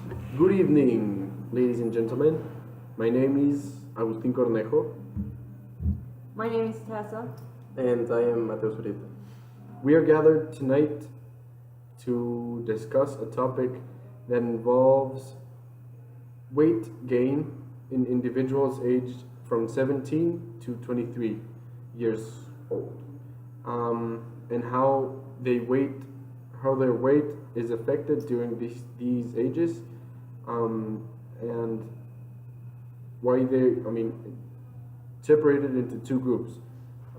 Good evening, ladies and gentlemen. My name is Agustin Cornejo. My name is Tessa. And I am Mateo Zurita. We are gathered tonight to discuss a topic that involves weight gain in individuals aged from 17 to 23 years old, and how their weight is affected during these ages, and why separated into two groups.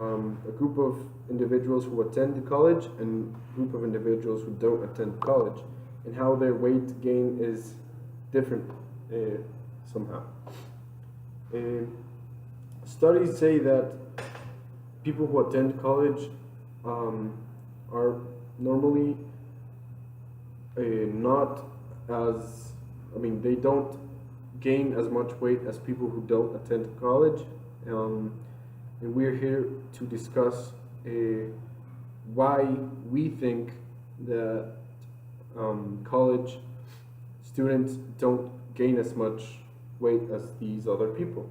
A group of individuals who attend college and a group of individuals who don't attend college, and how their weight gain is different somehow. Studies say that people who attend college are normally not as, they don't gain as much weight as people who don't attend college. And we're here to discuss why we think that college students don't gain as much weight as these other people.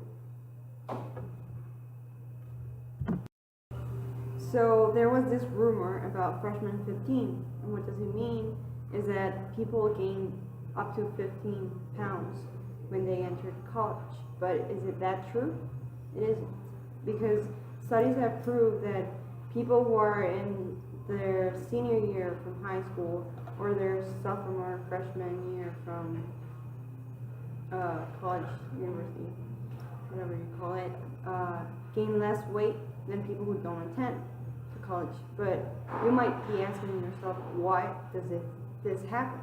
So there was this rumor about freshman 15, and what does it mean is that people gain up to 15 pounds when they entered college. But is it that true? It isn't, because studies have proved that people who are in their senior year from high school or their sophomore freshman year from college, university, whatever you call it, gain less weight than people who don't attend to college. But you might be asking yourself, why does this happen?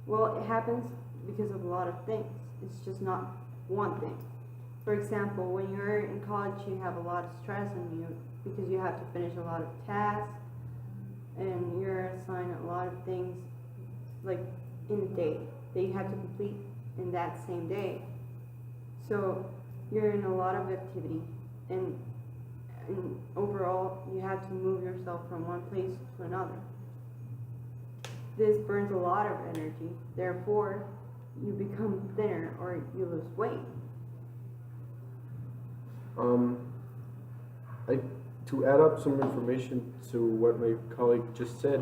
Well, it happens because of a lot of things. It's just not one thing. For example, when you're in college, you have a lot of stress on you because you have to finish a lot of tasks and you're assigned a lot of things like in a day that you have to complete in that same day. So you're in a lot of activity, and overall you have to move yourself from one place to another. This burns a lot of energy, therefore you become thinner or you lose weight. To add up some information to what my colleague just said,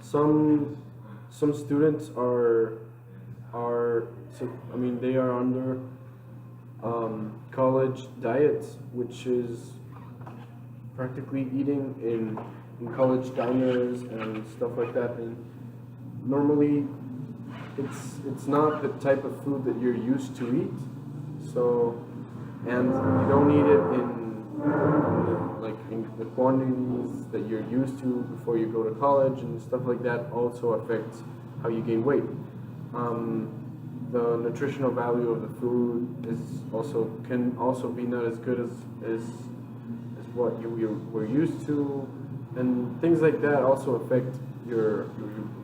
some students they are under college diets, which is practically eating in college diners and stuff like that. And normally it's not the type of food that you're used to eat. So, and you don't eat it in the quantities that you're used to before you go to college, and stuff like that also affects how you gain weight. The nutritional value of the food can also be not as good as what you were used to, and things like that also affect your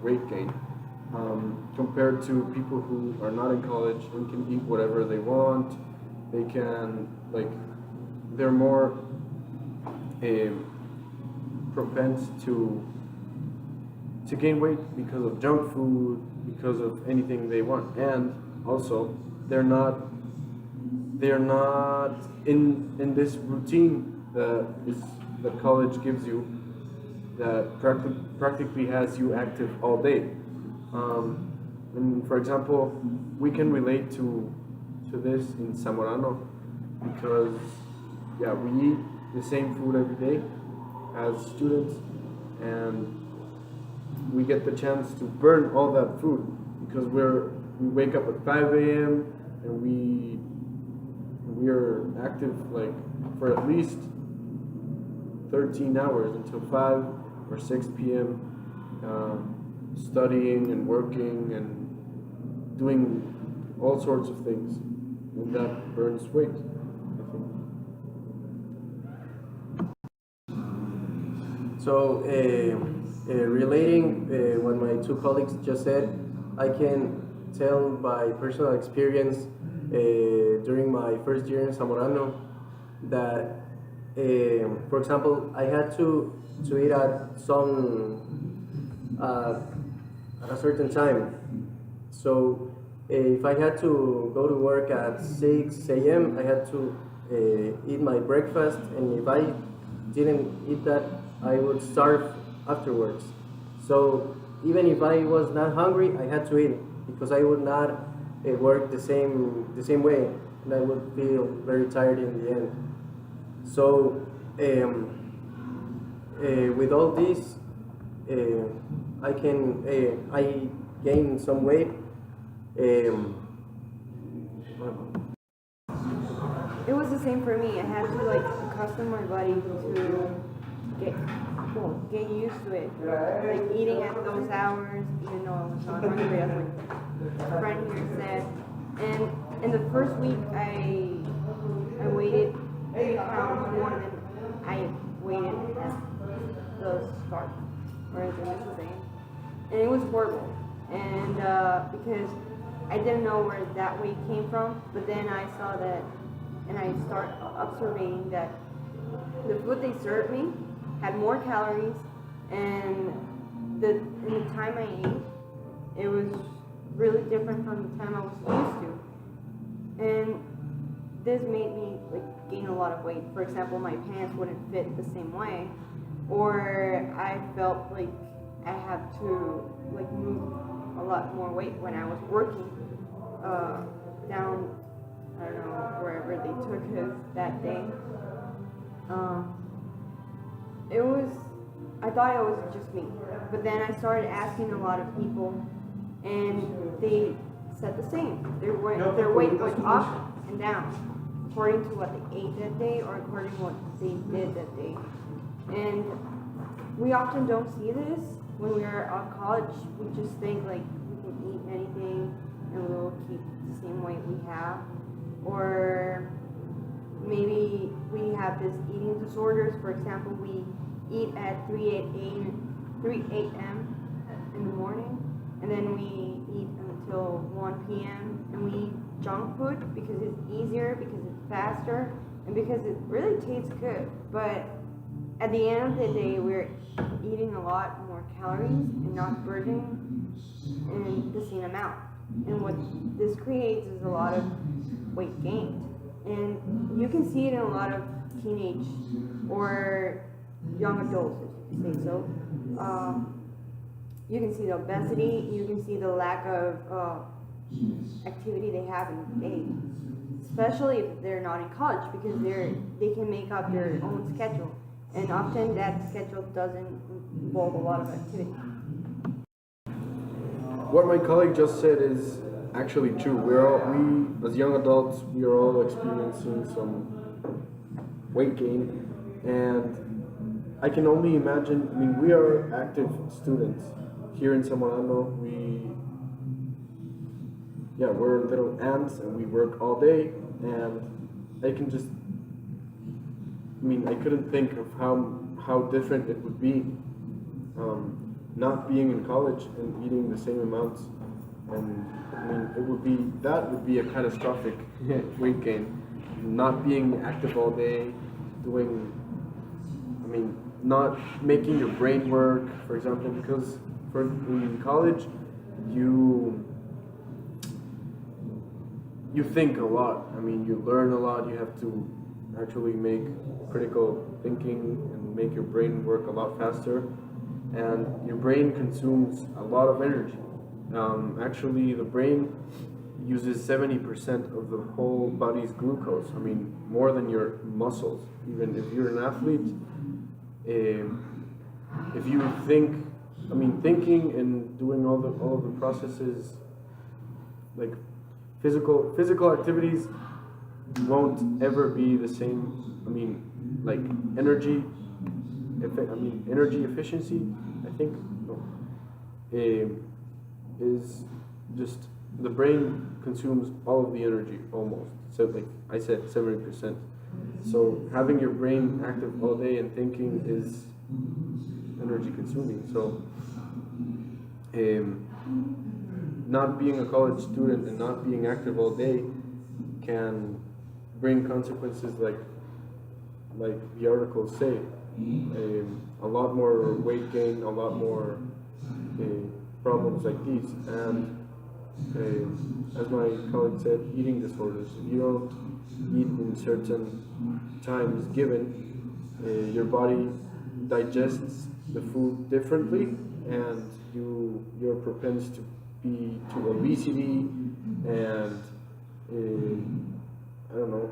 weight gain. Compared to people who are not in college and can eat whatever they want, they're more propense to gain weight because of junk food, because of anything they want, and also they're not in this routine that college gives you, that practically has you active all day. And for example, we can relate to this in Zamorano because we eat the same food every day as students, and we get the chance to burn all that food because we wake up at 5 a.m. and we are active for at least 13 hours until 5 or 6 p.m. Studying and working and doing all sorts of things, and that burns weight, I think. So, relating what my two colleagues just said, I can tell by personal experience during my first year in Zamorano that, for example, I had to eat at a certain time, So if I had to go to work at 6 a.m., I had to eat my breakfast, and if I didn't eat that, I would starve afterwards. So even if I was not hungry, I had to eat it because I would not work the same way, and I would feel very tired in the end. So with all this, I gained some weight. It was the same for me. I had to like accustom my body to get get used to it. Like eating at those hours, even though I was not hungry, as my friend here said. And in the first week, I weighted 3 pounds more than I weighted at the start, or as I was saying. And it was horrible. And because I didn't know where that weight came from, but then I saw that, and I start observing that the food they served me had more calories, and in the time I ate, it was really different from the time I was used to. And this made me like gain a lot of weight. For example, my pants wouldn't fit the same way, or I felt like I had to like move a lot more weight when I was working down, I don't know, wherever they took us that day. I thought it was just me, but then I started asking a lot of people, and they said the same. Their weight went up and down according to what they ate that day or according to what they did that day. And we often don't see this when we are at college. We just think like we can eat anything and we'll keep the same weight we have, or maybe we have this eating disorders. For example, we eat at 3 a.m. in the morning, and then we eat until 1 p.m. and we eat junk food because it's easier, because it's faster, and because it really tastes good. But at the end of the day, we're eating a lot more calories and not burning in the same amount. And what this creates is a lot of weight gained. And you can see it in a lot of teenage or young adults, if you say so. You can see the obesity, you can see the lack of activity they have in the day, especially if they're not in college, because they can make up their own schedule, and often that schedule doesn't involve a lot of activity. What my colleague just said is actually true. We as young adults, we are all experiencing some weight gain, and I can only imagine. I mean, we are active students here in Zamorano. We're little ants, and we work all day. And I couldn't think of how different it would be not being in college and eating the same amounts. And I mean, that would be a catastrophic weight gain. Not being active all day, not making your brain work, for example, because in college, you think a lot. I mean, you learn a lot. You have to actually make critical thinking and make your brain work a lot faster. And your brain consumes a lot of energy. Actually, the brain uses 70% of the whole body's glucose. I mean, more than your muscles. Even if you're an athlete, if you thinking and doing all of the processes, like physical activities, won't ever be the same. I mean, like energy efficiency, I think, no, is just the brain consumes all of the energy almost. So like I said, 70%. So having your brain active all day and thinking is energy consuming. So not being a college student and not being active all day can bring consequences like the articles say. A lot more weight gain, a lot more problems like these. And as my colleague said, eating disorders. If you don't eat in certain times given, your body digests the food differently, and you're propense to be to obesity and I don't know,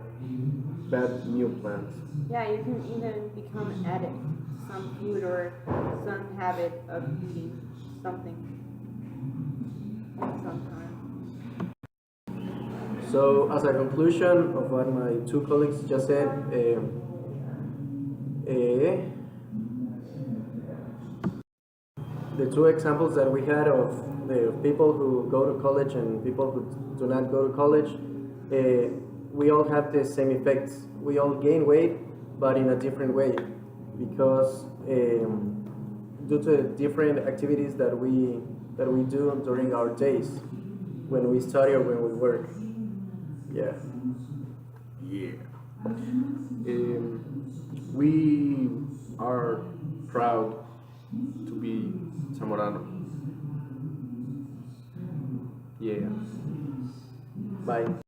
bad meal plans. Yeah, you can even become addict to some food or some habit of eating something at some time. So, as a conclusion of what my two colleagues just said, the two examples that we had of the people who go to college and people who do not go to college, we all have the same effects. We all gain weight, but in a different way, because due to different activities that we do during our days, when we study or when we work. Yeah. Yeah. We are proud to be Zamorano. Yeah. Bye.